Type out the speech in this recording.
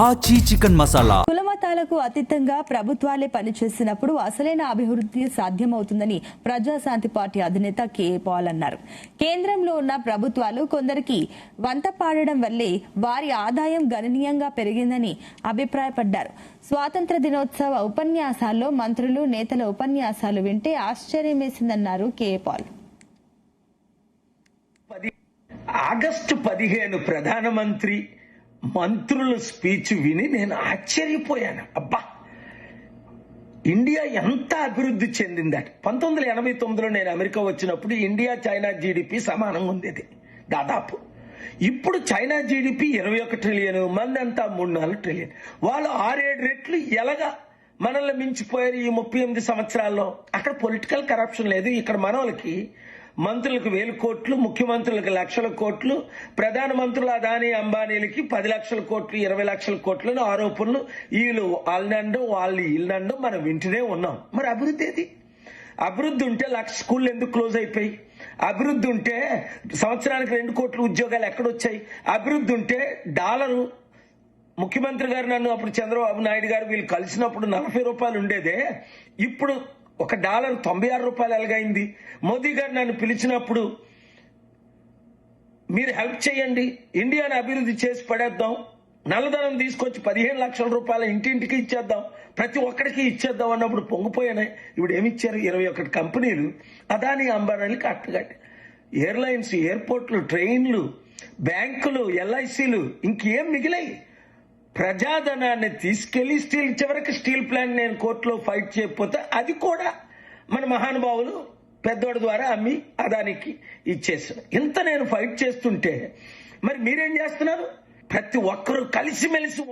ఆచి చికెన్ మసాలా. కులమతాలకు అతీతంగా ప్రభుత్వాలే పనిచేసినప్పుడు అసలైన అభివృద్ధి సాధ్యమవుతుందని ప్రజాశాంతి పార్టీ అధినేత కె పాల్ అన్నారు. కేంద్రంలో ఉన్న ప్రభుత్వాలు కొందరికి వంత పాడడం వల్లే వారి ఆదాయం గణనీయంగా పెరిగిందని అభిప్రాయపడ్డారు. స్వాతంత్ర దినోత్సవ ఉపన్యాసాల్లో మంత్రులు, నేతల ఉపన్యాసాలు వింటే ఆశ్చర్యమేసిందన్నారు కె పాల్. ఆగస్టు 15 ప్రధానమంత్రి మంత్రుల స్పీచ్ విని నేను ఆశ్చర్యపోయాను. అబ్బా, ఇండియా ఎంత అభివృద్ధి చెందిందట. 1989లో నేను అమెరికా వచ్చినప్పుడు ఇండియా చైనా జీడిపి సమానంగా ఉండేది దాదాపు. ఇప్పుడు చైనా జీడిపి 21 ట్రిలియన్, మంది అంతా 3-4 ట్రిలియన్. వాళ్ళు 6-7 రెట్లు ఎలాగా మనల్ని మించిపోయారు ఈ 38 సంవత్సరాల్లో. అక్కడ పొలిటికల్ కరప్షన్ లేదు. ఇక్కడ మనోళ్ళకి మంత్రులకు 1000 కోట్లు, ముఖ్యమంత్రులకు లక్షల కోట్లు, ప్రధానమంత్రులు అదానీ అంబానీలకి 10 లక్షల కోట్లు, 20 లక్షల కోట్లు ఆరోపణలు. వీళ్ళు వాళ్ళనండు వాళ్ళు వీళ్ళనండు మనం వింటూనే ఉన్నాం. మరి అభివృద్ధి ఏది? అభివృద్ధి ఉంటే 1,00,000 స్కూళ్ళు ఎందుకు క్లోజ్ అయిపోయి? అభివృద్ధి ఉంటే సంవత్సరానికి 2 కోట్ల ఉద్యోగాలు ఎక్కడొచ్చాయి? అభివృద్ధి ఉంటే డాలరు, ముఖ్యమంత్రి గారు నన్ను అప్పుడు చంద్రబాబు నాయుడు గారు వీళ్ళు కలిసినప్పుడు 40 రూపాయలు ఉండేదే, ఇప్పుడు $1 96 రూపాయలు ఎలాగైంది? మోదీ గారు నన్ను పిలిచినప్పుడు మీరు హెల్ప్ చేయండి, ఇండియాను అభివృద్ధి చేసి పడేద్దాం, నల్లధనం తీసుకొచ్చి 15 లక్షల రూపాయలు ఇంటింటికి ఇచ్చేద్దాం, ప్రతి ఒక్కడికి ఇచ్చేద్దాం అన్నప్పుడు పొంగిపోయానే. ఇప్పుడు ఏమిచ్చారు? 21 కంపెనీలు అదానీ అంబానీలకి అట్టగట్టి, ఎయిర్లైన్స్, ఎయిర్పోర్ట్లు, ట్రైన్లు, బ్యాంకులు, ఎల్ఐసీలు, ఇంకేం మిగిలాయి? ప్రజాధనాన్ని తీసుకెళ్లి చివరికి స్టీల్ ప్లాంట్ నేను కోర్టులో ఫైట్ చేయకపోతే అది కూడా మన మహానుభావులు పెద్దోడి ద్వారా అమ్మి అదానికి ఇచ్చేసారు. ఇంత నేను ఫైట్ చేస్తుంటే మరి మీరేం చేస్తున్నారు? ప్రతి ఒక్కరూ కలిసిమెలిసి